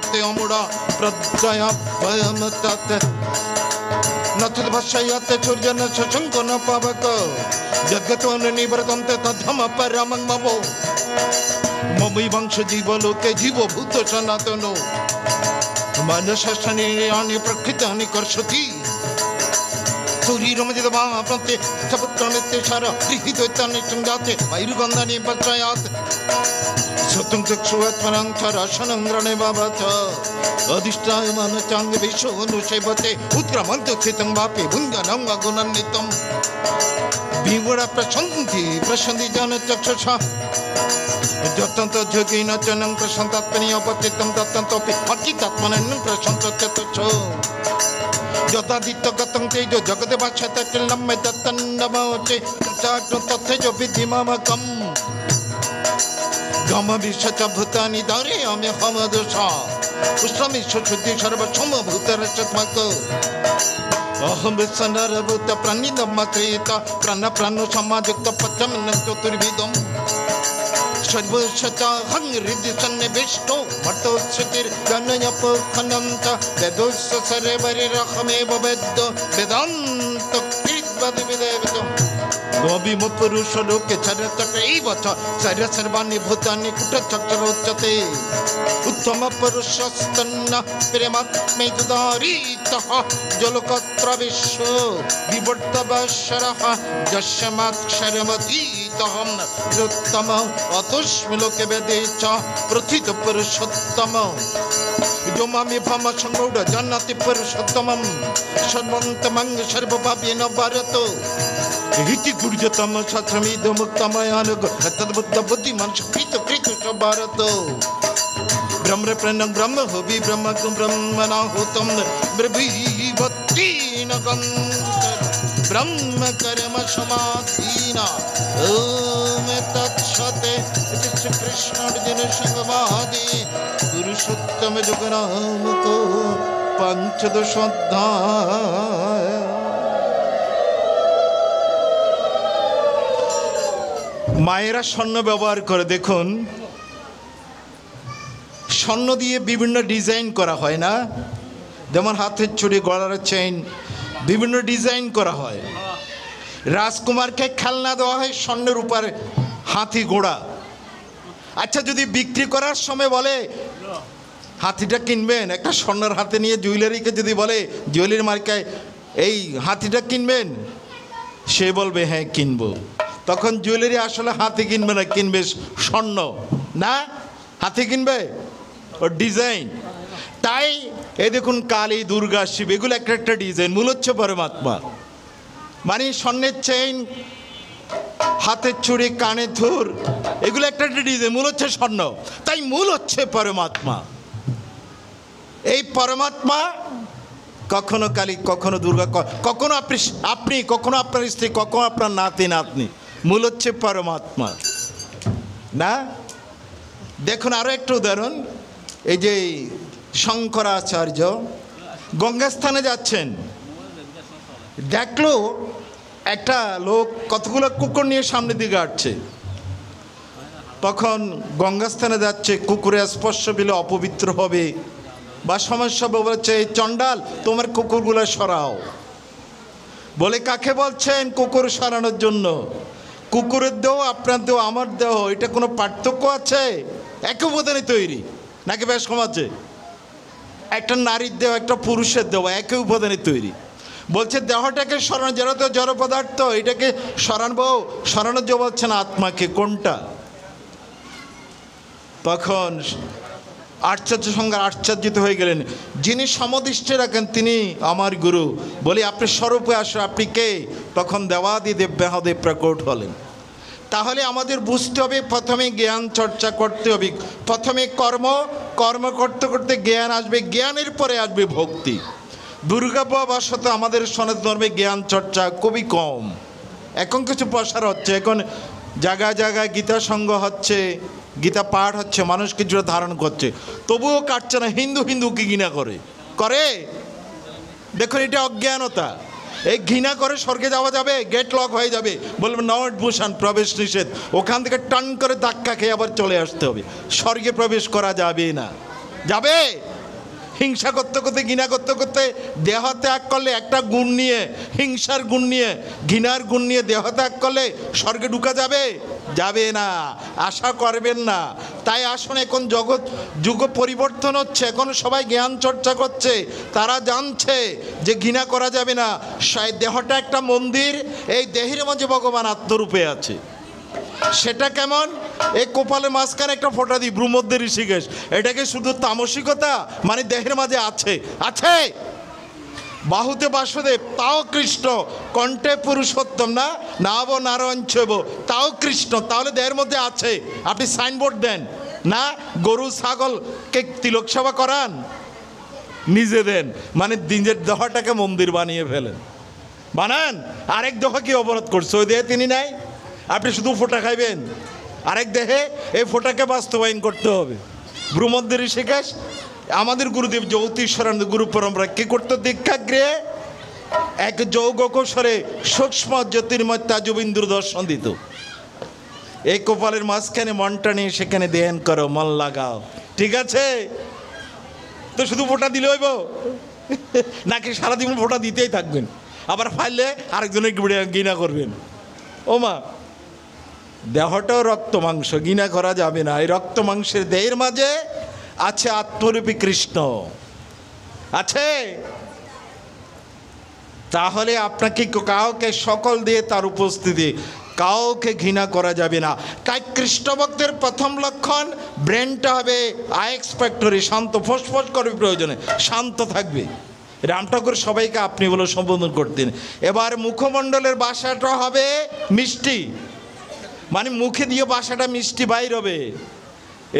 ते अमुड़ा प्रत्यय भयम तत् नथ भाष्यते सूर्य न शशंक न पावक जगतो निवर्तन्ते तद्धम परमं ममो ममि वंश जीवलोके जीवभूत सनातनो मनसशनीयानि प्रकृतानि कर्षति सूर्यरमजितवा प्रत्ये सपुत्रनित्य सार गृहीतोत्तानि संजाते आयुर्गन्धानि पश्चात् सतं चक्षुवत्परं चराशनं रणे भवत अधिष्ठाय मनचांग विश्व अनुसेवते उत्क्रमन्तो चितं वापि भुञ्जनं अगुणन्वितं विवरा प्रसन्ति जन चक्षुषा जतंत जोगिन चनं प्रशान्तात्मनि अपतितं तत्तन्तोपि अकितात्मनं प्रशान्तचतुच्छो यदादित्य गतं तेजो जगते भाषते किलं मे दत्तन्नमोचे चाटो तथेजो विधिममकम् गम विश्वच भूतानि धारयामि हमदशा पुष्टमि शुद्धि सर्वसम भूतरचत्मक अहं विसनरभूत प्रणिदमक्रियता प्राणो समायुक्त पचमनं चतुर्विधम् सर्वशता हृदय सन्निविष्टो मटोत्सुतिर्गणयपोखनं च वेदोस्य सर्वरिरहमेव वेद वेदान्त कृद्वद्विदेवतम् गोविम पुरुष लोके चरचक्रैव च सर्वाणि भूतानि कुटचक्रोच्यते उत्तम पुरुषस्तन्न प्रेमात्मैतदारीतः जलकत्र विश्व विवर्तवशरः यस्माक्षरमतीतहं उत्तम अतुष्मिलोके वेदे च प्रथित पुरुषोत्तम योमामि भम संगौड जानाति पुरुषोत्तमं सर्वन्तमं सर्वभावेन भारतो हिति गुर्जतम शास्त्रमिदं मुक्तमयानुग तद्बुद्ध बुद्धिमान कृत भारत ब्रह्म प्रणं ब्रह्म होबि ब्रह्म ब्रह्मणाहुतं ब्रवीवतीन ब्रह्म कर्म समाधीना ओम तत्सते श्री कृष्ण अर्जुन संवादे पुरुषोत्तम जुगनाम को पंचदश अध्याय। मायेरा स्वर्ण व्यवहार करे देखुन स्वर्ण दिए विभिन्न डिजाइन करा है ना जेमन हाथेर चूड़ी गलार चेन विभिन्न डिजाइन करा है राजकुमार के खेलना देवा है स्वर्णेर ऊपर हाथी घोड़ा अच्छा यदि बिक्री करार समय बोले हाथीटा किनबेन एक स्वर्णेर हाथे निये जुয়েলারি के यदि बोले जुয়েলারি मार्काय এই हाथीटा किनबेन से बोलबे हाँ किनबो तखन जुয়েলারি आसले हाथी किनबे ना किनबे स्वर्ण ना हाथी किनबे और डिजाइन ताई ए देखुन काली दुर्गा शिव एगुलो एक एक डिजाइन मूल हच्छे परमात्मा मानी स्वर्णेर चेन हाथेर चूड़ी काने धूर एगुलो एक एक डिजाइन मूल हच्छे स्वर्ण ताई मूल हच्छे परमात्मा এই परमात्मा कखनो काली कखनो दुर्गा कखनो अपनी कखनो आपनार स्त्री कखनो आपनार नाती नातनी मूल हच्छे परमात्मा ना देखुन आरो एकटु उदाहरण এই যে শঙ্করাচার্য গঙ্গা স্থানে যাচ্ছেন দেখলো একটা লোক কতগুলো কুকুর নিয়ে সামনের দিকে আসছে তখন গঙ্গা স্থানে যাচ্ছে কুকুরের স্পর্শ পেলে অপবিত্র হবে বা সমস্যা বলছে চন্ডাল তোমার কুকুরগুলো সরাও বলে কাকে বলছেন কুকুর সরানোর জন্য কুকুরের দেহ আপনার দেহ আমার দেহ এটা কোনো পার্থক্য আছে একই উপাদানে তৈরি নাকি বেশ কম আছে একটা নারীর দেহ একটা পুরুষের দেহ একই উপাদানে তৈরি বলছে দেহটাকে সরানো যেটা তো জড় পদার্থ এটাকে সরানোর যে বলছেন আত্মাকে কোনটা তখন আশ্চর্য সঙ্গে আশ্চর্যিত হয়ে গেলেন যিনি সমদৃষ্টি রাখেন তিনি আমার গুরু বলি আপনি স্বরূপে আসো আপনি কে তখন দেবাদি দেবদেহাদে প্রকট হলেন তাহলে আমাদের বুঝতে হবে প্রথমে জ্ঞান চর্চা করতে হবে প্রথমে কর্ম করতে করতে জ্ঞান আসবে জ্ঞানের পরে আসবে ভক্তি দুর্গাবশত আমাদের সনাতন ধর্মে জ্ঞান চর্চা খুবই কম এখন কিছু প্রসার হচ্ছে এখন জায়গায় জায়গায় গীতা সংঘ হচ্ছে গীতা পাঠ হচ্ছে মানুষ কিছুটা ধারণ করছে তবুও কাটছে না হিন্দু কি ঘৃণা করে দেখুন এটা অজ্ঞানতা এই ঘৃণা করে স্বর্গে যাওয়া যাবে গেট লক হয়ে যাবে বলবে নট ভূষণ প্রবেশ নিষেধ ওখান থেকে টান করে ধাক্কা খেয়ে আবার চলে আসতে হবে স্বর্গে প্রবেশ করা যাবে না যাবে? হিংসা করতে করতে, ঘৃণা করতে করতে দেহ ত্যাগ করলে, একটা গুণ নিয়ে, হিংসার গুণ নিয়ে, ঘৃণার গুণ নিয়ে দেহ ত্যাগ করলে স্বর্গে ঢুকা যাবে? যাবে না, আশা করবেন না। তাই আসুন, এখন যুগ পরিবর্তন হচ্ছে, এখন সবাই জ্ঞান চর্চা করছে, তারা জানছে যে ঘৃণা করা যাবে না। দেহটা একটা মন্দির, এই দেহের মাঝে ভগবান আত্মরূপে আছে। সেটা কেমন? এই কপালের মাঝখানে একটা ফোঁটা দিই, ব্রহ্মদ্রে ঋষিকেশ, এটাকে শুধু তামসিকতা? মানে দেহের মাঝে আছে, আছে। বাহুতে বাসুদেব, তাও কৃষ্ণ। কণ্ঠে পুরুষোত্তম, না নাব নারায়ণ ছব, তাও কৃষ্ণ। তাহলে দেহের মধ্যে আছে। আপনি সাইনবোর্ড দেন না, গরু ছাগলকে তিলক সেবা করান, নিজে দেন, মানে নিজের দেহটাকে মন্দির বানিয়ে ফেলেন, বানান। আরেক দেহ কি অবরোধ করছে? ওই দেহে তিনি নাই, আপনি শুধু ফোঁটা খাইবেন। আরেক দেহে এই ফোঁটাকে বাস্তবায়ন করতে হবে। ব্রহ্মদ্রে ঋষিকেশ, আমাদের গুরুদেব জ্যোতিষরানন্দ গুরু পরম্পরা কি করতো? দীক্ষাগৃহে এক যৌগ কোষরে সূক্ষ্ম জ্যোতির্ময় তাজবিন্দুর দর্শন দিত। এই কপালের মাঝখানে মনটা নিয়ে সেখানে ধ্যান করো, মন লাগাও, ঠিক আছে? তো শুধু ফোঁটা দিলে হইব নাকি সারাদিন ফোঁটা দিতেই থাকবেন? আবার ফাইলে আরেকজনের ঘৃণা করবেন? ও মা, দেহটাও রক্ত মাংস, ঘৃণা করা যাবে না। এই রক্ত মাংসের দেহের মাঝে আছে আত্মরূপী কৃষ্ণ, আছে। তাহলে আপনাকে কাউকে সকল দিয়ে তার উপস্থিতি, কাউকে ঘৃণা করা যাবে না। তাই কৃষ্ণ ভক্তের প্রথম লক্ষণ, ব্রেনটা হবে আইএক্সপেক্টরি, শান্ত, ফোসফোস করবে প্রয়োজনে, শান্ত থাকবে। রাম ঠাকুর সবাইকে আপনি বলে সম্বোধন করতেন। এবার মুখমণ্ডলের ভাষাটা হবে মিষ্টি, মানে মুখে দিয়ে ভাষাটা মিষ্টি বাইর হবে।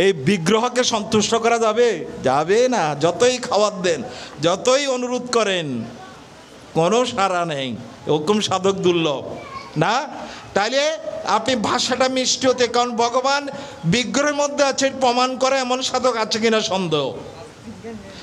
এই বিগ্রহকে সন্তুষ্ট করা যাবে? যাবে না। যতই খাবার দেন, যতই অনুরোধ করেন, কোনো সাড়া নেই। ওরকম সাধক দুর্লভ না। তাইলে আপনি ভাষাটা মিষ্টি হতে, কারণ ভগবান বিগ্রহের মধ্যে আছে প্রমাণ করে এমন সাধক আছে কিনা সন্দেহ,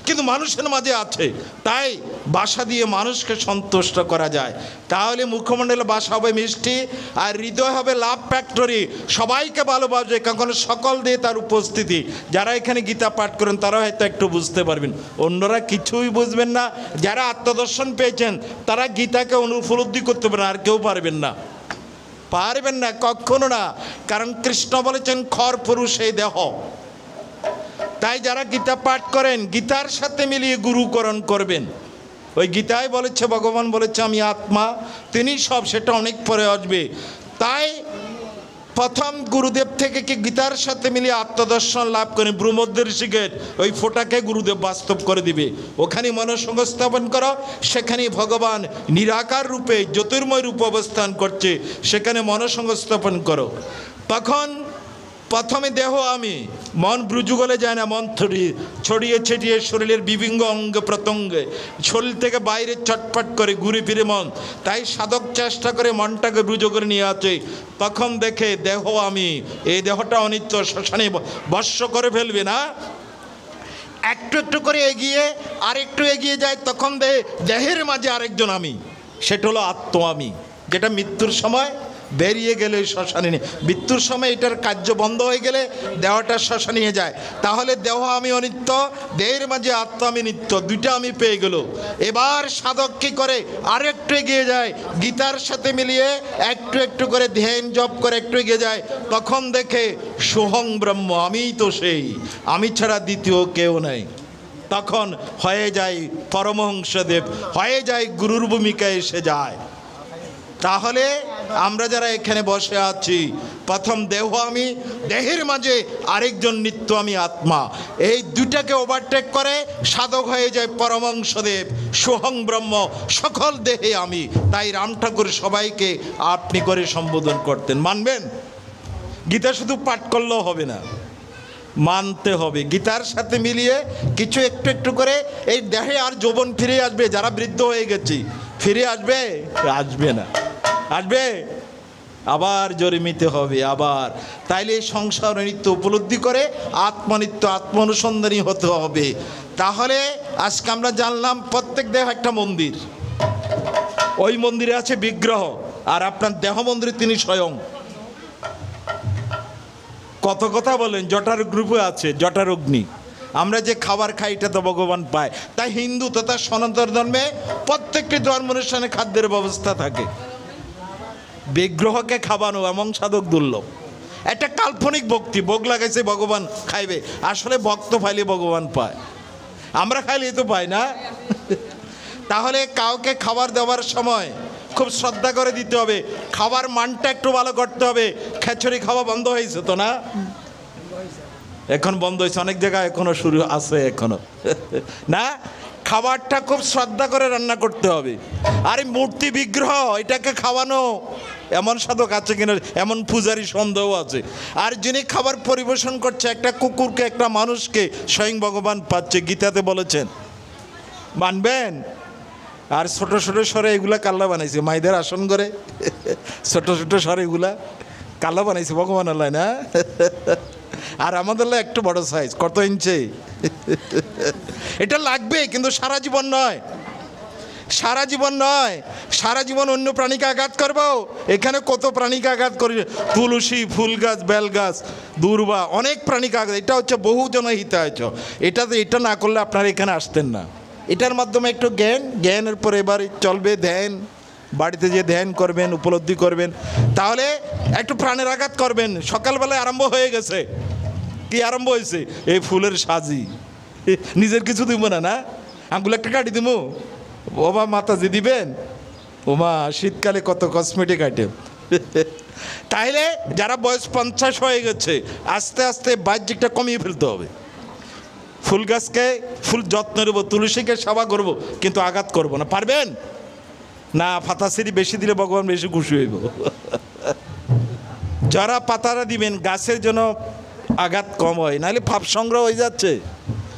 কিন্তু মানুষের মাঝে আছে। তাই ভাষা দিয়ে মানুষকে সন্তুষ্ট করা যায়। তাহলে মুখমণ্ডলে ভাষা হবে মিষ্টি, আর হৃদয় হবে লাভ ফ্যাক্টরি, সবাইকে ভালোবাসবে, কারণ সকল দিয়ে তার উপস্থিতি। যারা এখানে গীতা পাঠ করেন তারা হয়তো একটু বুঝতে পারবেন, অন্যরা কিছুই বুঝবেন না। যারা আত্মদর্শন পেয়েছেন তারা গীতাকে উপলব্ধি করতে পারেন, আর কেউ পারবেন না, পারবেন না, কখনো না। কারণ কৃষ্ণ বলেছেন খর পুরুষ এই দেহ। তাই যারা গীতা পাঠ করেন, গীতার সাথে মিলিয়ে গুরুকরণ করবেন। ওই গীতায় বলেছে, ভগবান বলেছে আমি আত্মা, তিনি সব, সেটা অনেক পরে আসবে। তাই প্রথম গুরুদেব থেকে কি গীতার সাথে মিলিয়ে আত্মদর্শন লাভ করেন। ব্রহ্মদ্রে ঋষিকেশ ওই ফোঁটাকে গুরুদেব বাস্তব করে দিবে। ওখানে মনসংঘ স্থাপন করো, সেখানে ভগবান নিরাকার রূপে জ্যোতির্ময় রূপে অবস্থান করছে, সেখানে মনসংঘ স্থাপন করো। তখন প্রথমে দেহ আমি, মন ব্রুজুগলে যায় না, মন ছড়িয়ে ছিটিয়ে শরীরের বিভিন্ন অঙ্গ প্রত্যঙ্গে, শরীর থেকে বাইরে চটপট করে ঘুরে ফিরে মন। তাই সাধক চেষ্টা করে মনটাকে ব্রুজুগলে নিয়ে আসে। তখন দেখে দেহ আমি, এই দেহটা অনিত্য, শ্মশানে বর্ষ করে ফেলবে না। একটু একটু করে এগিয়ে, আর একটু এগিয়ে যায়, তখন দেহের মাঝে আরেকজন আমি, সেটা হলো আত্ম আমি, যেটা মৃত্যুর সময় বেরিয়ে গেলে শ্মশানে নিয়ে, মৃত্যুর সময় এটার কার্য বন্ধ হয়ে গেলে দেহটা শ্মশানে নিয়ে যায়। তাহলে দেহ আমি অনিত্য, দেহের মাঝে আত্মা আমি নিত্য, দুইটা আমি পেয়ে গেল। এবার সাধক কী করে? আর একটু এগিয়ে যায়, গীতার সাথে মিলিয়ে একটু একটু করে ধ্যান জপ করে একটু এগিয়ে যায়। তখন দেখে সোহং ব্রহ্ম, আমিই তো সেই, আমি ছাড়া দ্বিতীয় কেউ নেই। তখন হয়ে যায় পরমহংসদেব, হয়ে যায় গুরুর ভূমিকায় এসে যায়। তাহলে আমরা যারা এখানে বসে আছি, প্রথম দেহ আমি, দেহের মাঝে আরেকজন নিত্য আমি আত্মা, এই দুটাকে ওভারটেক করে সাধক হয়ে যায় পরমহংসদেব, সোহং ব্রহ্ম, সকল দেহে আমি। তাই রাম ঠাকুর সবাইকে আপনি করে সম্বোধন করতেন। মানবেন? গীতা শুধু পাঠ করলেও হবে না, মানতে হবে। গীতার সাথে মিলিয়ে কিছু একটু একটু করে এই দেহে আর যৌবন ফিরে আসবে। যারা বৃদ্ধ হয়ে গেছি ফিরে আসবে? আসবে না। আসবে? আবার জন্মিতে হবে আবার। তাইলে সংসার নিত্য উপলব্ধি করে আত্মনিত্য, আত্ম অনুসন্ধানী হতে হবে। তাহলে আজকে আমরা জানলাম প্রত্যেক দেহ একটা মন্দির, ওই মন্দিরে আছে বিগ্রহ, আর আপনার দেহ মন্দিরে তিনি স্বয়ং। কত কথা বলেন, জটার গ্রুপে আছে জটার অগ্নি, আমরা যে খাবার খাই এটা তো ভগবান পায়। তাই হিন্দু তথা সনাতন ধর্মে প্রত্যেকটি ধর্ম অনুষ্ঠানে খাদ্যের ব্যবস্থা থাকে। বিগ্রহকে খাওয়ানো এমন সাধক দুর্লভ। একটা কাল্পনিক ভক্তি, ভোগ লাগাইছে ভগবান খাইবে, আসলে ভক্ত পাইলে ভগবান পায়, আমরা খাইলে তো পাই না। তাহলে কাউকে খাবার দেওয়ার সময় খুব শ্রদ্ধা করে দিতে হবে, খাবার মানটা একটু ভালো করতে হবে। খিচুড়ি খাওয়া বন্ধ হয়েছে তো না? এখন বন্ধ হয়েছে, অনেক জায়গায় এখনো শুরু আছে এখনো না। খাবারটা খুব শ্রদ্ধা করে রান্না করতে হবে। আর এই মূর্তি বিগ্রহ এটাকে খাওয়ানো এমন সাধক আছে কিনা, এমন পূজারি সন্দেহ আছে। আর যিনি খাবার পরিবেশন করছে একটা কুকুরকে, একটা মানুষকে, স্বয়ং ভগবান পাচ্ছে, গীতাতে বলেছেন, মানবেন? আর ছোট ছোট স্বরে এগুলা কাল্লা বানাইছে, মাইদের আসন করে ছোট ছোট স্বরে এগুলা কাল্লা বানাইছে ভগবান আল্লাহ না। আর আমাদের একটু বড় সাইজ, কত ইঞ্চি এটা লাগবে, কিন্তু সারা জীবন নয়, সারা জীবন নয়। সারা জীবন অন্য প্রাণীকে আঘাত করবো? এখানে কত প্রাণীকে আঘাত করি, তুলসী, ফুল গাছ, বেল গাছ, দুর্বা, অনেক প্রাণীকে আঘাত। এটা হচ্ছে বহুজন হিতায়চ। এটা না করলে আপনারা এখানে আসতেন না। এটার মাধ্যমে একটু জ্ঞানের পরে এবার চলবে ধ্যান, বাড়িতে যে ধ্যান করবেন, উপলব্ধি করবেন, তাহলে একটু প্রাণের আঘাত করবেন। সকালবেলায় আরম্ভ হয়ে গেছে, কি আরম্ভ হয়েছে? এই ফুলের সাজি, নিজের কিছু দিব না, না আঙ্গুল একটা কাটি দিব, ওমা মাতাজি দিবেন, ওমা শীতকালে কত কসমেটিক আইটেম। তাইলে যারা বয়স 50 হয়ে গেছে, আস্তে আস্তে বাহ্যিকটা কমিয়ে ফেলতে হবে। ফুল গাছকে ফুল যত্ন নেবো, তুলসীকে সেবা করবো, কিন্তু আঘাত করবো না। পারবেন না? ফাতাসিরি বেশি দিলে ভগবান বেশি খুশি হইব। যারা পাতারা দিবেন গাছের জন্য আঘাত কম হয়, নাহলে পাপ সংগ্রহ হয়ে যাচ্ছে।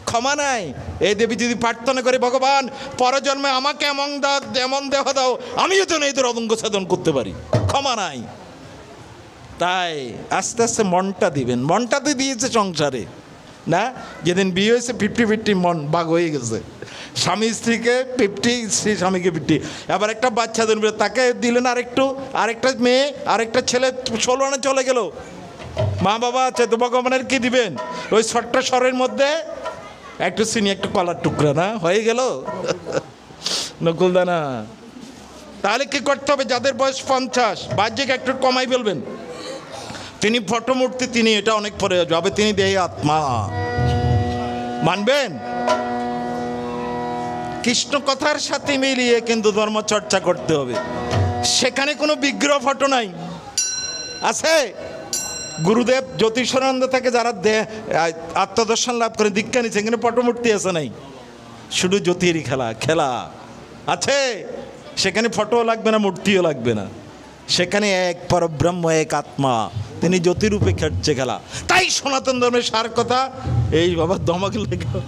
ক্ষমা নাই। এই দেবী যদি প্রার্থনা করে, ভগবান পরজন্মে আমাকে এমন দেহ দাও, আমিও যেন এদের অদঙ্গ সাধন করতে পারি, ক্ষমা নাই। তাই আস্তে আস্তে মনটা দিবেন। মনটা তো দিয়েছে সংসারে না, যেদিন বিয়ে হয়েছে 50-50 মন ভাগ হয়ে গেছে। স্বামী স্ত্রীকে 50, স্ত্রী স্বামীকে 50। এবার একটা বাচ্চা দেন, তাকে দিলেন আরেকটা মেয়ে, আরেকটা ছেলে, 16 আনা চলে গেল। মা বাবা আছে তো, ভগবানের কি দিবেন? ওই ছোট্ট স্বরের মধ্যে একটু চিনি, একটু কলার টুকরা, না হয়ে গেল নকুলদানা। তাহলে কি করতে হবে? যাদের বয়স 50, বাহ্যিক একটু কমাই বলবেন। তিনি ফটোমূর্তি, তিনি এটা অনেক পরে যাবে, তিনি দেহে আত্মা, মানবেন? কৃষ্ণ কথার সাথে মিলিয়ে কিন্তু ধর্ম চর্চা করতে হবে। সেখানে কোনো বিগ্রহ ফটো নাই, আছে? গুরুদেব জ্যোতিষানন্দ থেকে যারা আত্মদর্শন লাভ করে দীক্ষা নিচ্ছে, এখানে ফটোমূর্তি আছে নাই, শুধু জ্যোতির খেলা আছে। সেখানে ফটো লাগবে না, মূর্তিও লাগবে না। সেখানে এক পরব্রহ্ম, এক আত্মা, তিনি জ্যোতিরূপে খেলছে খেলা। তাই সনাতন ধর্মের সার কথা এই, বাবা দমাকে লেখা,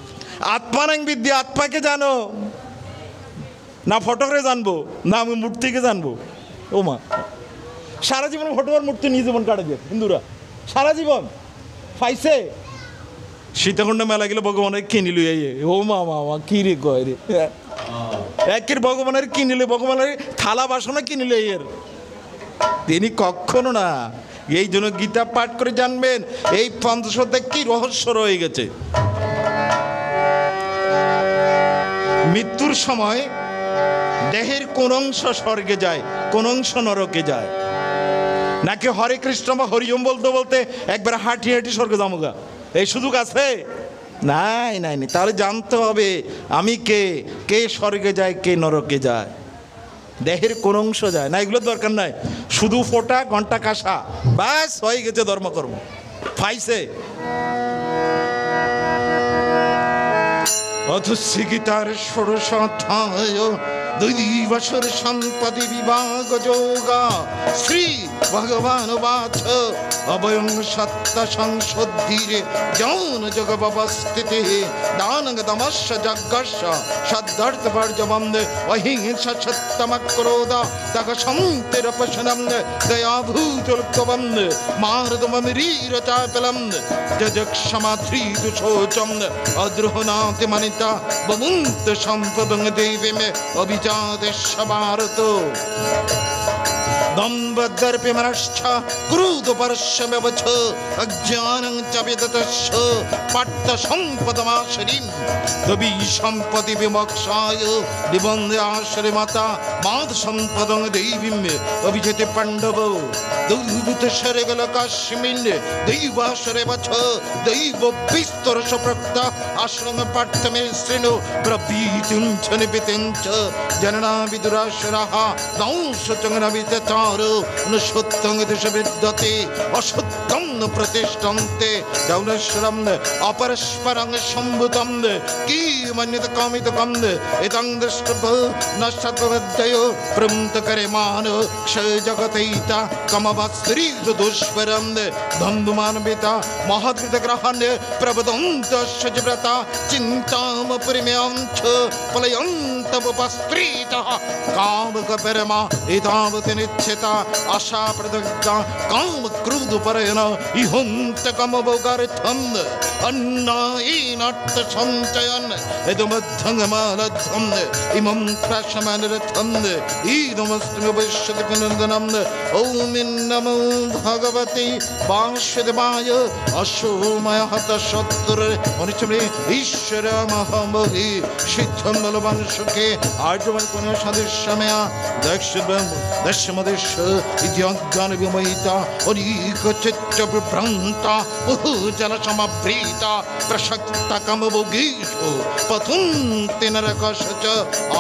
আত্মানাং বিদ্যা, আত্মাকে জানো না, ফটোকে জানবো না, আমি মূর্তিকে জানবো। ও মা, সারা জীবন ফটো আর মূর্তি নিয়ে জীবন কাটে দিয়ে হিন্দুরা, সারা জীবন পাইছে। সীতাকুণ্ড মেলা গেলে ভগবানের কিনিল, ও মা কি রে কয় রে, একের ভগবানের কিনিলে, ভগবানের থালা বাসনা কিনিলে এর, তিনি কখনো না। এই জন্য গীতা পাঠ করে জানবেন এই পঞ্চশতে কি রহস্য রয়ে গেছে। মৃত্যুর সময় দেহের কোন অংশ স্বর্গে যায়, কোন অংশ নরকে যায়, নাকি হরে কৃষ্ণ বা হরিওম বলতে বলতে একবার হাঁটি স্বর্গে যামুগা, এই সুযোগ আছে? নাই। তাহলে জানতে হবে আমি কে স্বর্গে যায়, কে নরকে যায়, দেহের কোন অংশ যায় না, এগুলোর দরকার নাই। শুধু ফোঁটা ঘন্টা কাঁসা, ব্যাস হয়ে গেছে ধর্মকর্ম, পাইছে। অথশ্রী গীতার ষোড়শাধ্যায় 2 দিবসর সম্পদি বিভাগ যোগা শ্রী ভগবান বাচ অবয়ং সত্য সংশোধিরে যৌন যোগ ব্যবস্থিতি দানং দমস্য যজ্ঞস্য সদ্দর্থ বর্জবন্দে অহিংসা সত্যমক্রোধ তক সন্তিরপশনম দয়াভূতলুপ্তবন্দ মারদমীর চাপলম যজক্ষমাধৃদুশোচম অদ্রোহনাতি মনিতা বমুন্ত সম্পদং দেবী মে অভিজাদেশ ভারত দম बद्धर्पे मनश्च क्रोधपर्शमेवच अज्ञानं च विदतश्च पार्थसम्पदमाश्रयीं तवि सम्पदि विमोक्षाय निबन्ध आश्रय माता माद सम्पदं देवीं अभिजते पाण्डव दुर्भूतशरगलकाश्मिन् दैवाश्रयवच दैव विस्तरश प्रक्ता आश्रम पाठ्यमे श्रेणु प्रभीतिं च निपितिं च जनना विदुराश्रयः नौशचङ्गनवितचार न सत्यं दिश विद्यते असत्यं न प्रतिष्ठन्ते दौनश्रम अपरस्परं सम्भुतं की मन्यत कामितकं इदं दृष्टव न सत्वद्ययो प्रमुतकरेमान क्षय जगतैता कमवस्त्री दुष्परं बन्धुमानविता महद्वितग्रहण प्रबदन्तस्य व्रता चिन्तां परिम्यांच पलयन्तमुपस्त्रीतः कामकपरमा एतावति निश्चिता आशा प्रदग्धा कामक्रोधपरेण इहन्तकमवगर्थम् अन्नायेनार्थसञ्चयन् इदमद्धङ्गमालद्धम् इमं प्रशमनरथम् ईदमस्तु भविष्यति पुनर्दनम् ॐ नमो भगवते वासुदेवाय अशोमय हतशत्रुर अनुचमे ईश्वर महामहि सिद्धं बलवान सुखे आर्जवन पुण्य सदृश्यमया दशमदेश इत्यज्ञान विमोहिता अनेक चित्त विभ्रांता बहुजन समभ्रीता प्रसक्ता कामभोगेषु पतन्ति नरकश्च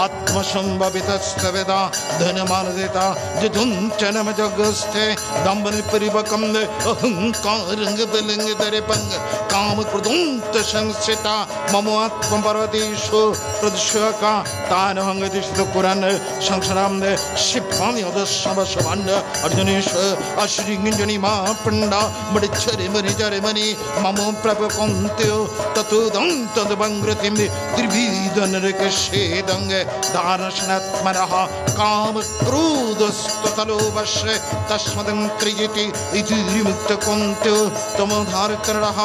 आत्मसंभवितस्तवेदा धनमानदेता जधुञ्चनम जगस्थे दम्बनि परिवकं अहंकारं बलिंग दरेपंग काम क्रोधंत संस्थिता मम आत्मपर्वतेषु प्रदर्शका तान हंगतिष्ठित कुरान संसाराम शिपामि अदस्सवसवन् अर्जुनेश अश्रींजनि मा पिंडा मडिच्छरे मनि जरे मनि मम प्रपकन्त्यो ततोदं तद्वंग्रतिं त्रिविधं नरकशेदं दानशनात्मनः काम क्रोधस्ततलोवश्य तस्मदं त्रियति इति विमुक्तकन्त्यो तमोधारकरणः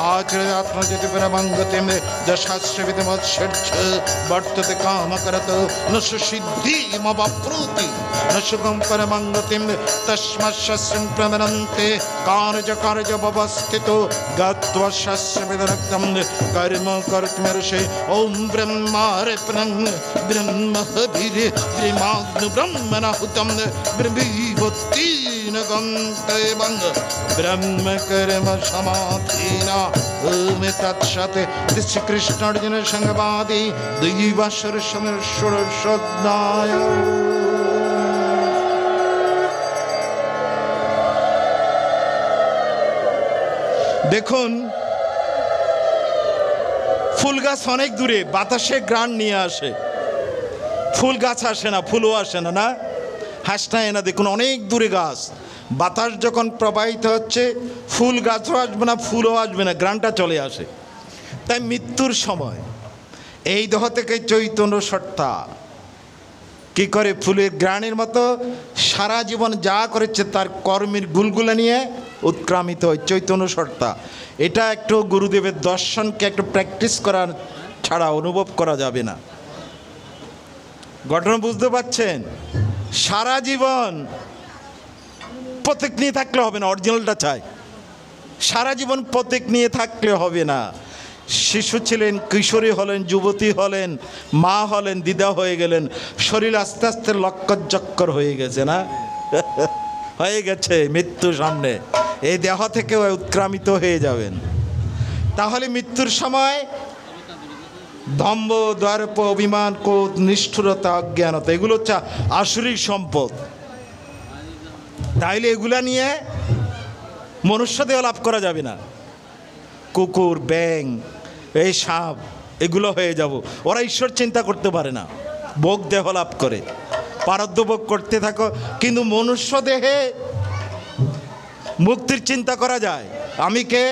आचर्यात्मजति परमंगतिं दशाश्रवितमत्सर्च वर्तते कामकरत न सुसिद्धिमवाप्नोति न सुखं परमंगतिं तस्मश्शस्त्रं प्रमनन्ते कार्यकार्यवस्थितो गत्वा शस्त्रविदरक्तं कर्म कर्तुमर्षे ॐ ब्रह्मार्पणं ब्रह्मभिरे ब्रह्माग्नि ब्रह्मणाहुतं ब्रह्मीवतीन गन्तेवं ब्रह्म कर्म समाधिना ओम तत्सत् श्री कृष्ण अर्जुन संवादे दैवासुर समेश्वर श्रद्धाय দেখুন ফুল গাছ অনেক দূরে বাতাসে গ্রাণ নিয়ে আসে ফুল গাছ আসে না ফুলও আসে না না হাসনায় না দেখুন অনেক দূরে গাছ বাতাস যখন প্রবাহিত হচ্ছে ফুল গাছও আসবে না ফুলও আসবে না গ্রাণটা চলে আসে তাই মৃত্যুর সময় এই দেহ থেকে চৈতন্য সত্তা কি করে ফুলের গ্রাণের মতো সারা জীবন যা করেছে তার কর্মের গুলগুলা নিয়ে উৎক্রামিত হয় চৈতন্য সত্তা এটা একটু গুরুদেবের দর্শনকে একটু প্র্যাকটিস করা ছাড়া অনুভব করা যাবে না ঘটনা বুঝতে পারছেন সারা জীবন প্রতীক নিয়ে থাকলে হবে না অরিজিনালটা চাই সারা জীবন প্রতীক নিয়ে থাকলে হবে না শিশু ছিলেন কিশোরী হলেন যুবতী হলেন মা হলেন দিদা হয়ে গেলেন শরীর আস্তে আস্তে লক্কর হয়ে গেছে না হয়ে গেছে মৃত্যু সামনে এই দেহ থেকে উৎক্রামিত হয়ে যাবেন তাহলে মৃত্যুর সময় দম্ভ দর্প অভিমান ক্রোধ নিষ্ঠুরতা অজ্ঞানতা এগুলো হচ্ছে আসুরিক সম্পদ তাইলে এগুলা নিয়ে মনুষ্য দেহ লাভ করা যাবে না কুকুর ব্যাং এই সাপ এগুলো হয়ে যাব ওরা ঈশ্বর চিন্তা করতে পারে না ভোগ দেহ লাভ করে পারদ্য ভোগ করতে থাকো কিন্তু মনুষ্য দেহে মুক্তির চিন্তা করা যায় আমি কে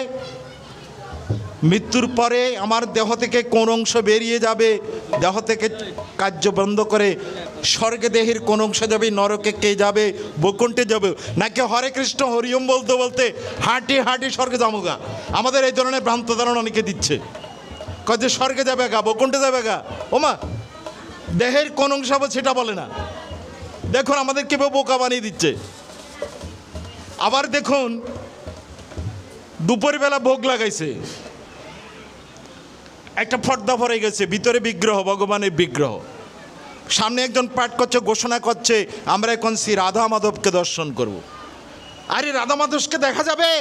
মৃত্যুর পরে আমার দেহ থেকে কোন অংশ বেরিয়ে যাবে দেহ থেকে কার্য বন্ধ করে স্বর্গে দেহের কোন অংশ যাবে নরকে কে যাবে বৈকুণ্ঠে যাবে নাকি হরে কৃষ্ণ হরিওম বলতে বলতে হাঁটি হাঁটি স্বর্গে যামুগা আমাদের এই ধরনের ভ্রান্ত ধারণা অনেকে দিচ্ছে কয় যে স্বর্গে যাবে গা বৈকুণ্ঠে যাবে গা ওমা দেহের কোন অংশ হবে সেটা বলে না দেখুন আমাদের কেউ বোকা বানিয়ে দিচ্ছে আবার দেখুন দুপুরবেলা ভোগ লাগাইছে, একটা পর্দা পড়ে গেছে, ভিতরে বিগ্রহ, ভগবানের বিগ্রহ। সামনে একজন পাঠ করছে, ঘোষণা করছে আমরা এখন শ্রী রাধা মাধবকে দর্শন করব। আরে রাধা মাধবকে দেখা যাবে?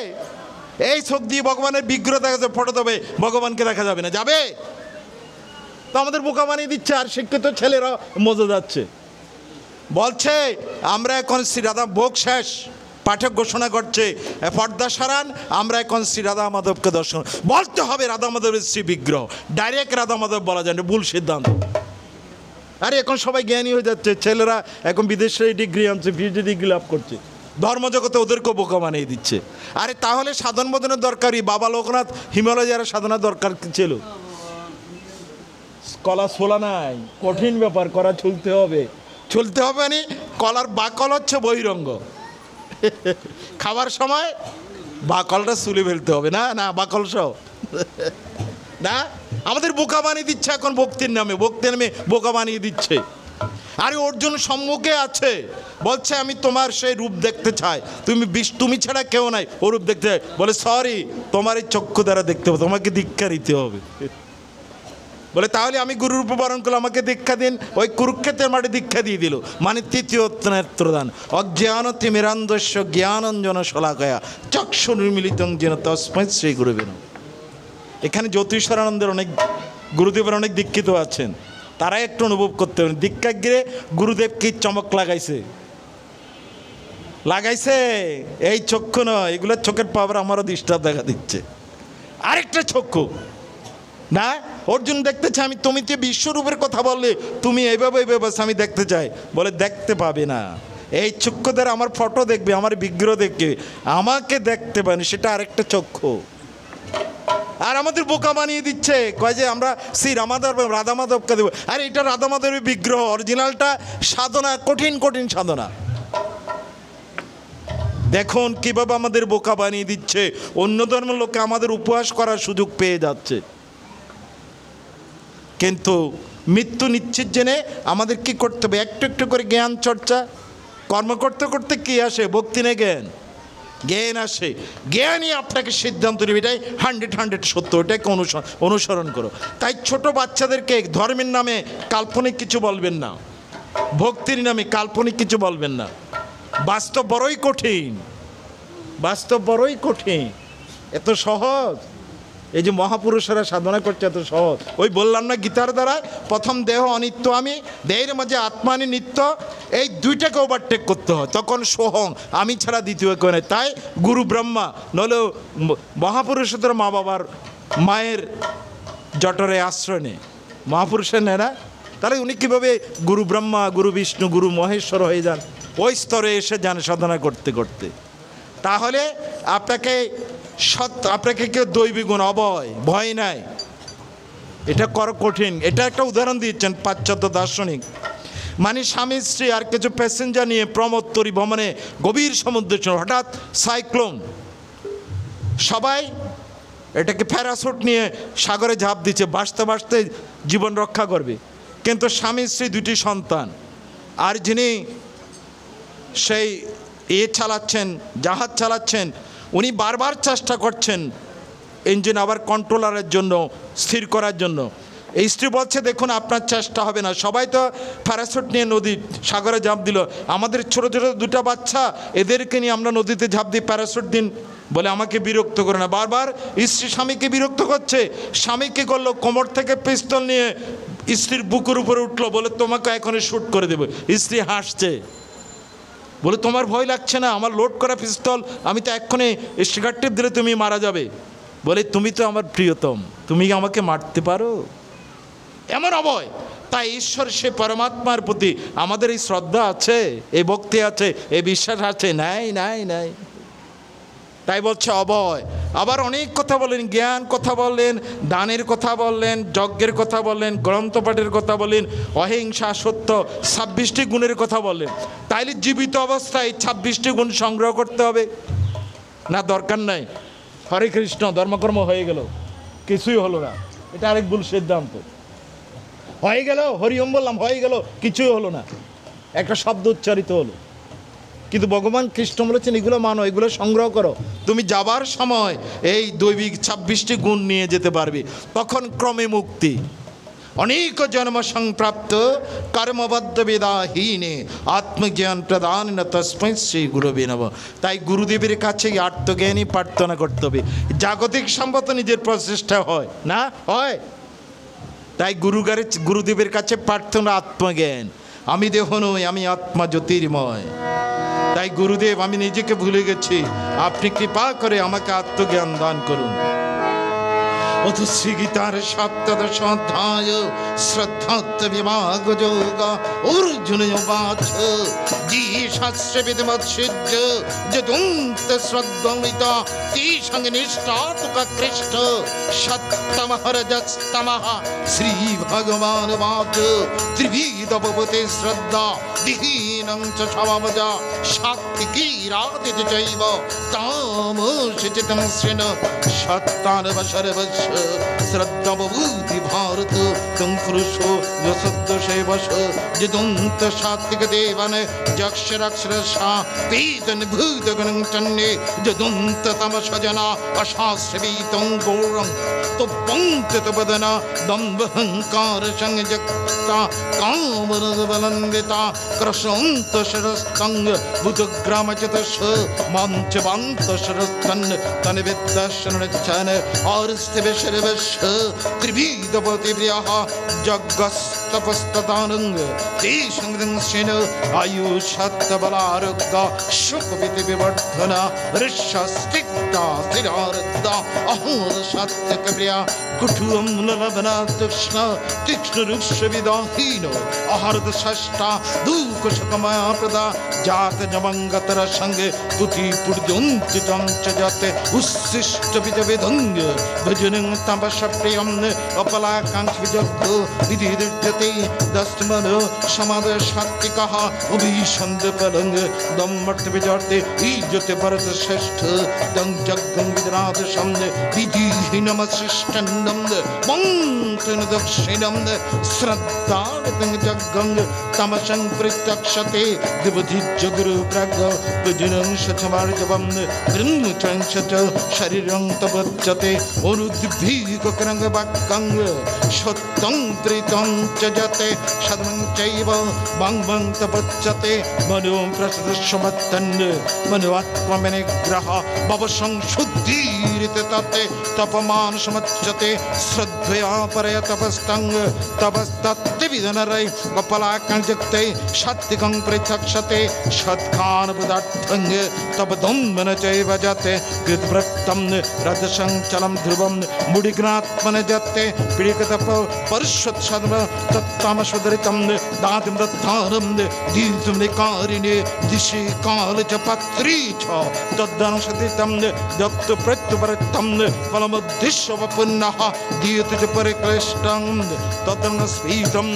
এই চোখ দিয়ে ভগবানের বিগ্রহ দেখা যাবে, ফটো দেবে, ভগবানকে দেখা যাবে না, যাবে? তো আমাদের বোকা বানিয়ে দিচ্ছে, আর শিক্ষিত ছেলেরা মজা যাচ্ছে, বলছে আমরা এখন শ্রী রাধা, ভোগ শেষ, পাঠক ঘোষণা করছে পর্দা সারান, আমরা এখন শ্রী রাধা মাধবকে দর্শন। বলতে হবে রাধা মাধবের শ্রী বিগ্রহ, ডাইরেক্ট রাধা মাধব বলা যায় না, ভুল সিদ্ধান্ত। আরে এখন সবাই জ্ঞানী হয়ে যাচ্ছে, ছেলেরা এখন বিদেশে ডিগ্রি আনছে, পিএইচডি ডিগ্রি লাভ করছে, ধর্মজগতে ওদেরকেও বোকা বানিয়ে দিচ্ছে। আরে তাহলে সাধন বোধনের দরকারই, বাবা লোকনাথ হিমালয় যারা সাধনা দরকার ছিল, কলা ছোলা নাই, কঠিন ব্যাপার, করা চলতে হবে, চলতে হবে। মানে কলার বাকল হচ্ছে বহিরঙ্গ, খাবার সময় বাকলটা চুলে ফেলতে হবে, না না বাকল সহ না। আমাদের বোকা বানিয়ে দিচ্ছে এখন ভক্তির নামে, ভক্তির নামে বোকা বানিয়ে দিচ্ছে। আরে অর্জুন সম্মুখে আছে, বলছে আমি তোমার সেই রূপ দেখতে চাই, তুমি ছাড়া কেউ নাই ও রূপ দেখতে চাই। বলে সরি, তোমার এই চক্ষু দ্বারা দেখতে হবে, তোমাকে দীক্ষা দিতে হবে। বলে তাহলে আমি গুরুর উপবরণ করলে আমাকে দীক্ষা দিন। ওই কুরুক্ষেত্রের মাঠে দীক্ষা দিয়ে দিল, মানে তৃতীয় নেত্রদান। অজ্ঞান তিমিরান্ধস্য জ্ঞানঞ্জন শলাকয়া চক্ষুর্মিলিতং যেন তস্মৈ শ্রী গুরুবে নমঃ। এখানে জ্যোতিষানন্দের অনেক গুরুদেবের অনেক দীক্ষিত আছেন, তারা একটু অনুভব করতে পারেন দীক্ষা গিয়ে গুরুদেব কি চমক লাগাইছে। এই চক্ষু নয়, এগুলোর চোখের পাওয়ার আমারও দৃষ্টান্ত দেখা দিচ্ছে। আরেকটা চক্ষু না, অর্জুন দেখতে চাই আমি, তুমি তো বিশ্বরূপের কথা বললে, তুমি এইভাবে আমি দেখতে চাই। বলে দেখতে পাবে না, এই চক্ষু দ্বারা আমার ফটো দেখবে, আমার বিগ্রহ দেখবে, আমাকে দেখতে পাবে, সেটা আরেকটা চক্ষু। আর আমাদের বোকা বানিয়ে দিচ্ছে, কয় যে আমরা শ্রী রাধা মাধবকে দেবো। আর এটা রাধা মাধবের বিগ্রহ, অরিজিনালটা সাধনা, কঠিন কঠিন সাধনা। দেখুন কিভাবে আমাদের বোকা বানিয়ে দিচ্ছে, অন্য ধর্মের লোকে আমাদের উপহাস করার সুযোগ পেয়ে যাচ্ছে। কিন্তু মৃত্যু নিশ্চিত জেনে আমাদের কি করতে হবে, একটু একটু করে জ্ঞান চর্চা, কর্ম করতে করতে কি আসে, ভক্তি নেই জ্ঞান আসে। জ্ঞানই আপনাকে সিদ্ধান্ত নেবে, এটাই 100 সত্য, এটাকে অনুসরণ করো। তাই ছোট বাচ্চাদেরকে ধর্মের নামে কাল্পনিক কিছু বলবেন না, ভক্তির নামে কাল্পনিক কিছু বলবেন না। বাস্তব বড়ই কঠিন, বাস্তব বড়ই কঠিন, এত সহজ। এই যে মহাপুরুষেরা সাধনা করছে এত সহজ। ওই বললাম না গীতার দ্বারা, প্রথম দেহ অনিত্য আমি, দেহের মাঝে আত্মানি নিত্য, এই দুইটাকে ওভারটেক করতে হয়, তখন সোহং, আমি ছাড়া দ্বিতীয় কেউ নেই। তাই গুরু ব্রহ্মা, নলেও মহাপুরুষদের মা বাবার মায়ের জঠরে আশ্রয় নেই, মহাপুরুষের নেয় না। তাহলে উনি কীভাবে গুরু ব্রহ্মা, গুরু বিষ্ণু, গুরু মহেশ্বর হয়ে যান, ওই স্তরে এসে যান সাধনা করতে করতে। তাহলে আপনাকে কেউ দৈবিক গুণ, অভয়, ভয় নাই, এটা করা কঠিন। এটা একটা উদাহরণ দিয়েছেন পাশ্চাত্য দার্শনিক, মানে স্বামী স্ত্রী আর কিছু প্যাসেঞ্জার নিয়ে প্রমোত্তরী ভ্রমণে গভীর সমুদ্রের ছিল, হঠাৎ সাইক্লোন, সবাই এটাকে প্যারাসুট নিয়ে সাগরে ঝাঁপ দিচ্ছে, ভাসতে ভাসতে জীবন রক্ষা করবে। কিন্তু স্বামী স্ত্রী দুটি সন্তান, আর যিনি সেই চালাচ্ছেন, জাহাজ চালাচ্ছেন, উনি বারবার চেষ্টা করছেন ইঞ্জিন আবার কন্ট্রোলারের জন্য, স্থির করার জন্য। এই স্ত্রী বলছে দেখুন আপনার চেষ্টা হবে না, সবাই তো প্যারাসুট নিয়ে নদী সাগরে ঝাঁপ দিল, আমাদের ছোটো ছোটো দুটো বাচ্চা, এদেরকে নিয়ে আমরা নদীতে ঝাঁপ দিই, প্যারাসুট দিন। বলে আমাকে বিরক্ত করে না, বারবার স্ত্রী স্বামীকে বিরক্ত করছে। স্বামী কী করলো, কোমর থেকে পিস্তল নিয়ে স্ত্রীর বুকের উপরে উঠলো, বলে তোমাকে এখনই শ্যুট করে দেবে। স্ত্রী হাসছে, বলে তোমার ভয় লাগছে না, আমার লোড করা পিস্তল, আমি তো এক্ষুনি স্টিকার টিপ দিলে তুমি মারা যাবে। বলে তুমি তো আমার প্রিয়তম, তুমি আমাকে মারতে পারো, এমন অভয়। তাই ঈশ্বর, সে পরমাত্মার প্রতি আমাদের এই শ্রদ্ধা আছে, এই ভক্তি আছে, এই বিশ্বাস আছে? নাই নাই নাই। তাই বলছে অভয়। আবার অনেক কথা বলেন, জ্ঞান কথা বললেন, দানের কথা বললেন, যজ্ঞের কথা বললেন, গ্রন্থপাঠের কথা বললেন, অহিংসা, সত্য, 26টি গুণের কথা বললেন। তাইলে জীবিত অবস্থায় 26টি গুণ সংগ্রহ করতে হবে না? দরকার নাই। হরে কৃষ্ণ, ধর্মকর্ম হয়ে গেল, কিছুই হলো না, এটা আরেক ভুল সিদ্ধান্ত। হয়ে গেল, হরি ওম বললাম, হয়ে গেল, কিছুই হলো না, একটা শব্দ উচ্চারিত হলো। কিন্তু ভগবান কৃষ্ণ বলেছেন এগুলো মানো, এগুলো সংগ্রহ করো, তুমি যাবার সময় এই দৈবিক 26টি গুণ নিয়ে যেতে পারবে, তখন ক্রমে মুক্তি। অনেক জন্ম সংপ্রাপ্ত কর্মবদ্ধ বেদাহীনে আত্মজ্ঞান প্রদান তস্মৈ শ্রী গুরুবে নমঃ। তাই গুরুদেবের কাছে আত্মজ্ঞানই প্রার্থনা করতে হবে। জাগতিক সম্পদ নিজের প্রচেষ্টা হয় না, হয়। তাই গুরুদেবের কাছে প্রার্থনা আত্মজ্ঞান। আমি দেহ নই, আমি আত্মা জ্যোতির্ময়। তাই গুরুদেব, আমি নিজেকে ভুলে গেছি, আপনি কৃপা করে আমাকে আত্মজ্ঞান দান করুন। অথ শ্রী গীতার সপ্তদশ অধ্যায় শ্রদ্ধাত্ম বিভাগ যোগ। অর্জুন উবাচ জি শাস্ত্রে বিধিমৎসিদ্ধ যদুন্ত শ্রদ্ধমিত তেষাং নিষ্ঠা তুকা কৃষ্ণ সত্তমঃ রজস্তমঃ। শ্রী ভগবান বাচ ত্রিবিধ ভবতে শ্রদ্ধা দিহীনং চ স্বভাবজা সাত্ত্বিকীরাদিতি চৈব তামসি চিত্তং শ্রেণ সত্তানব সর্বস্ব শ্রদ্ধা বভূতি ভারত তং পুরুষো যশোদশৈবশ যদুন্ত সাত্ত্বিক দেবন যক্ষরক্ষরসা পীতন ভূতগণং চন্নে যদুন্ত তমস জনা অশাস্ত্রবীতং গৌরং তপঙ্কিতবদনা দম্ভহংকার সংযক্তা কামরবলন্বিতা कृष्णंत शरस्तंग बुधग्राम चतुष मंच बंत शरस्तन तन विद्दर्शन चन और स्थिविशर्वश त्रिविधपति प्रियः जगस्तपस्तदानंग तेषंग सेन आयुषत्तबलारुक्ता शुकविति विवर्धना ऋषस्तिक्ता स्थिरारुक्ता अहोर सत्यकप्रिया कुटुंब ललबना तृष्ण तीक्ष्ण रुक्षविदाहीनो आहारद षष्टा दुःख सुखमया प्रदा जात जमंगतर संगे पुति पुर्जोंतितं च जाते उच्छिष्ट विजविदंग भजनं तपस प्रियं अपलाकांक्ष विजग्ध विधिर्जते दस्तमन समाद सात्विकः अभिषंद पलंग दम्मर्थ विजर्ते इज्जते भरत श्रेष्ठ दं जग्गं विदरात शब्द विधिहीनमशिष्टन्नं मंत्रन दक्षिणं श्रद्धावतं जग्गं तमसं प्रत्यक्षते दिवधिज्य गुरु प्रज्ञ भजनं शतमार्जवं ब्रह्मचर्यश्च शरीरं तपच्यते अनुद्भिकरंग वाक्यं सत्यं प्रीतं च जते सदमं चैव भंगं तपच्यते मनो प्रसदशमत्तन् मनो आत्मनिग्रह भवसंशुद्धिरित तते तपमान समच्यते श्रद्धया परय तपस्तंग तपस्तत्विदनरै कपलाकंजक्ते सात्विकं प्रत्यक्षते सत्कान पदार्थं तपदम्बन चैव जाते कृतवृत्तं रजसं चलं ध्रुवं मुडिग्नात्मन जाते पीडिकतप परिषत्सद्म तत्तामसुदरितं दातिं दत्तारं दीर्घं निकारिणे दिशि काल च पत्री च तद्दंशतितं दत्त प्रत्युपरितं फलमुद्दिश्य पुनः दीयते च परिक्लिष्टं तदं स्फीतं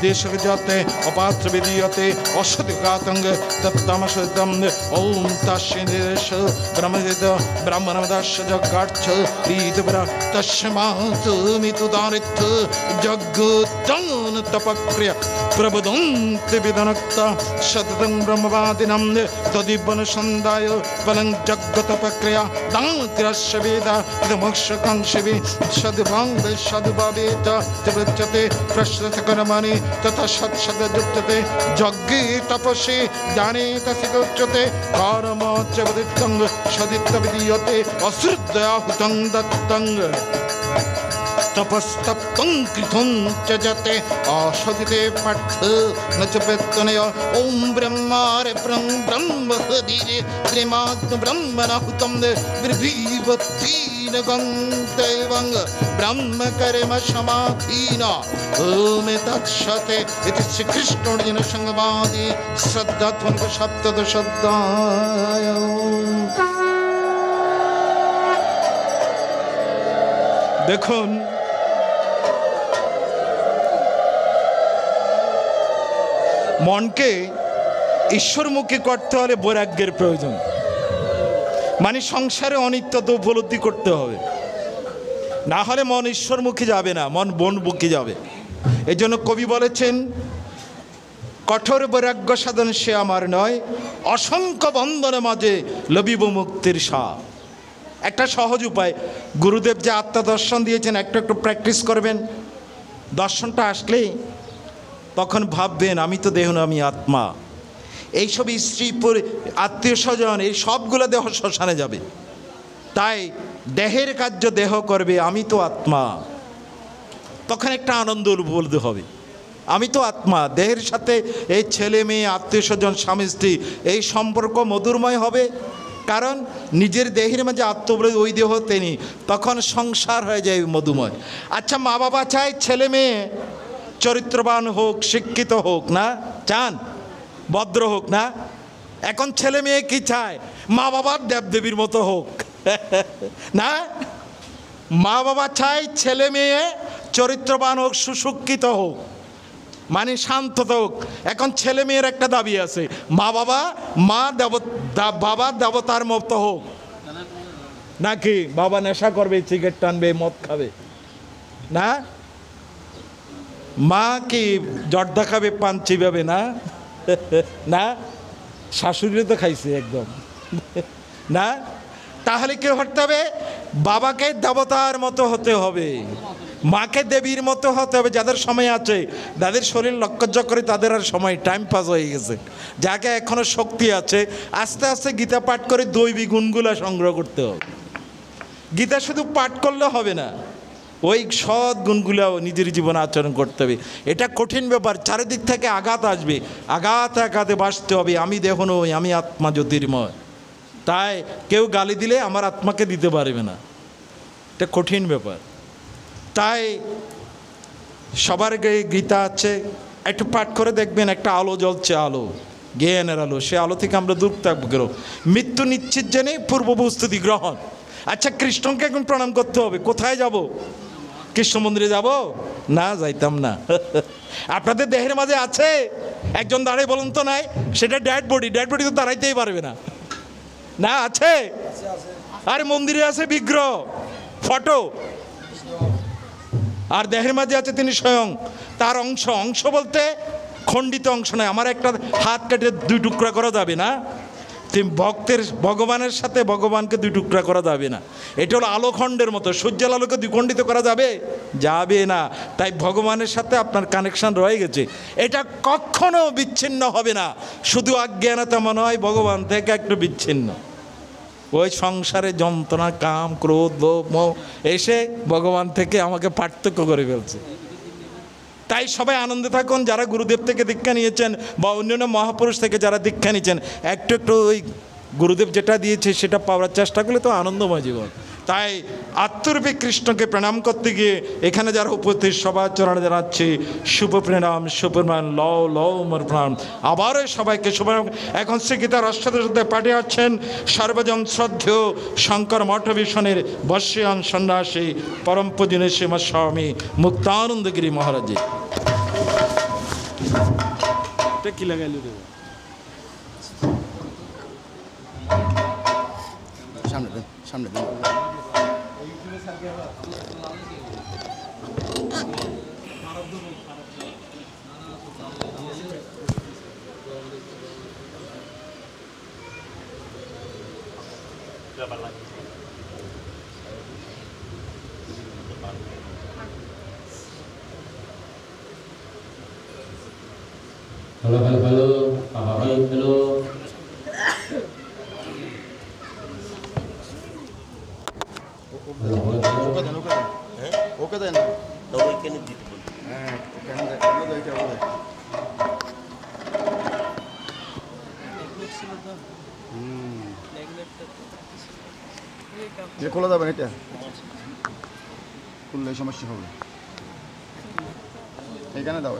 देशक जाते अपात्र विदीयते औषधिघातंग तत्तमसुदं ओम तस्येदेश ब्रह्मवेद ब्राह्मणवदश जगार्थ रीतवर तस्मात् मितुदारित जगदान तपक्रिय प्रबुदन्ति विदनक्ता सततं ब्रह्मवादिनं तदिवन संदाय फलं जगतपक्रिया दान्तिरस्य वेद इदमक्षकांक्षिवि सद्भाव सद्भावेत तिवृच्यते प्रश्नकर्मणि तथा सत्सदयुक्तते यज्ञे तपसि दाने तस्योच्यते कर्म च विदितं सदित्य विदीयते अश्रद्धया हुतं दत्तं तपस्तप्तं कृतं च जते असदिते पार्थ न च वेत्तनय ओम ब्रह्मारे ब्रह्म हृदये त्रिमात्म ब्रह्मणहुतं विर्भीवतीन गन्धैवं ब्रह्म कर्म समाधीना ओम तत्सते इति श्रीकृष्णार्जुन संवादे श्रद्धात्मक सप्तदश अध्याय। দেখুন মনকে ঈশ্বরমুখী করতে হলে বৈরাগ্যের প্রয়োজন, মানে সংসারে অনিত্যতা উপলব্ধি করতে হবে, না হলে মন ঈশ্বরমুখী যাবে না, মন বনমুখী যাবে। এই জন্য কবি বলেছেন কঠোর বৈরাগ্য সাধন সে আমার নয়, অসংখ্য বন্ধনের মাঝে লবিব মুক্তির স্বাদ। একটা সহজ উপায়, গুরুদেব যে আত্মদর্শন দিয়েছেন একটু একটু প্র্যাকটিস করবেন। দর্শনটা আসলেই তখন ভাববেন আমি তো দেহ না, আমি আত্মা। এইসব স্ত্রী আত্মীয় স্বজন এই সবগুলো দেহ শ্মশানে যাবে, তাই দেহের কার্য দেহ করবে, আমি তো আত্মা। তখন একটা আনন্দ উপলব্ধ হবে, আমি তো আত্মা। দেহের সাথে এই ছেলে মেয়ে আত্মীয় স্বজন স্বামী স্ত্রী এই সম্পর্ক মধুরময় হবে, কারণ নিজের দেহের মাঝে আত্মবোধ ওই দেহ তিনি, তখন সংসার হয়ে যায় মধুময়। আচ্ছা, মা বাবা চায় ছেলে মেয়ে চরিত্রবান হোক, শিক্ষিত হোক, না চান? ভদ্র হোক না? এখন ছেলে মেয়ে কি চায়? মা বাবার দেবদেবীর মতো হোক না? মা বাবা চায় ছেলে মেয়ে চরিত্রবান হোক, সুশিক্ষিত হোক, মানে শান্ত হোক। এখন ছেলে মেয়ের একটা দাবি আছে, বাবা দেবতার মতো হোক, নাকি বাবা নেশা করবে, সিগারেট টানবে, মদ খাবে, না? মা কি জর্দা খাবে, পান চিবাবে, না? না, শাশুড়ি তো খাইছে একদম, না? তাহলে কি করতে হবে? বাবাকে দেবতার মতো হতে হবে, মাকে দেবীর মতো হতে হবে। যাদের সময় আছে, যাদের শরীর লক্ষ্য করে, তাদের আর সময় টাইম পাস হয়ে গেছে। যাকে এখনো শক্তি আছে, আস্তে আস্তে গীতা পাঠ করে দৈবী গুণগুলো সংগ্রহ করতে হবে। গীতা শুধু পাঠ করলে হবে না, ওই সৎ গুণগুলো নিজের জীবনে আচরণ করতে হবে। এটা কঠিন ব্যাপার, চারিদিক থেকে আঘাত আসবে, আঘাতে বাঁচতে হবে। আমি দেহ নই, আমি আত্মা জ্যোতির্ময়। তাই কেউ গালি দিলে আমার আত্মাকে দিতে পারবে না, এটা কঠিন ব্যাপার। তাই সবার গায়ে গীতা আছে, একটু পাঠ করে দেখবেন, একটা আলো জ্বলছে, আলো জ্ঞানের আলো, সে আলো থেকে আমরা দূর থাকবো কেন? মৃত্যু নিশ্চিত জেনে পূর্ব প্রস্তুতি গ্রহণ। আচ্ছা, কৃষ্ণকে এখন প্রণাম করতে হবে, কোথায় যাব? কৃষ্ণ মন্দিরে যাব? না, যাইতাম না। আপনাদের দেহের মাঝে আছে একজন, দাঁড়িয়ে বলুন তো নাই, সেটা ডেড বডি তো দাঁড়াইতেই পারবে না, না? আছে? আরে মন্দিরে আছে বিগ্রহ, ফটো, আর দেহের মাঝে আছে তিনি স্বয়ং। তার অংশ বলতে খণ্ডিত অংশ নয়। আমার একটা হাত কেটে দুই টুকরা করা যাবে না, ভগবানের সাথে ভগবানকে দুই টুকরা করা যাবে না। এটা হলো আলোখণ্ডের মতো, সূর্যের আলোকে দ্বিখণ্ডিত করা যাবে না। তাই ভগবানের সাথে আপনার কানেকশন রয়ে গেছে, এটা কখনো বিচ্ছিন্ন হবে না। শুধু অজ্ঞানতা মনে হয় ভগবান থেকে একটু বিচ্ছিন্ন, ওই সংসারে যন্ত্রণা, কাম, ক্রোধ, লোভ, মোহ এসে ভগবান থেকে আমাকে পার্থক্য করে ফেলছে। তাই সবাই আনন্দে থাকুন, যারা গুরুদেব থেকে দীক্ষা নিয়েছেন বা অন্যান্য মহাপুরুষ থেকে যারা দীক্ষা নিয়েছেন, একটু ওই গুরুদেব যেটা দিয়েছে সেটা পাওয়ার চেষ্টা করলে তো আনন্দময় জীবন। তাই আত্মরূপী কৃষ্ণকে প্রণাম করতে গিয়ে এখানে যারা উপস্থিত সবার চরণে জানাচ্ছি শুভ প্রণাম, সুপ্রণাম, লও মোর প্রণাম। আবারও সবাইকে শুভ। এখন শ্রীগীতার অষ্টাদশে পাঠে আছেন সর্বজন শ্রদ্ধেয় শঙ্কর মঠ মিশনের বর্ষিয়ান সন্ন্যাসী পরম পূজনীয় শ্রীমৎ স্বামী মুক্তানন্দগিরি মহারাজজি। কি লাগাইল রে? সামনে দেন। Hello, hello. ওকে দেন, ওইখানে দিতে বলুন। হ্যাঁ, এটা খোলা যাবে না, এটা খুললে সমস্যা হবে। এখানে দাও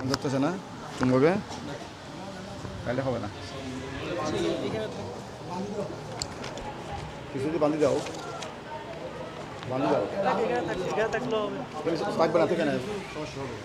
ধরতেছে না চুম্বকে, তাহলে হবে না। কিছু যদি বান্ধি দাও, থাকবে না, থেকে না, সমস্যা হবে।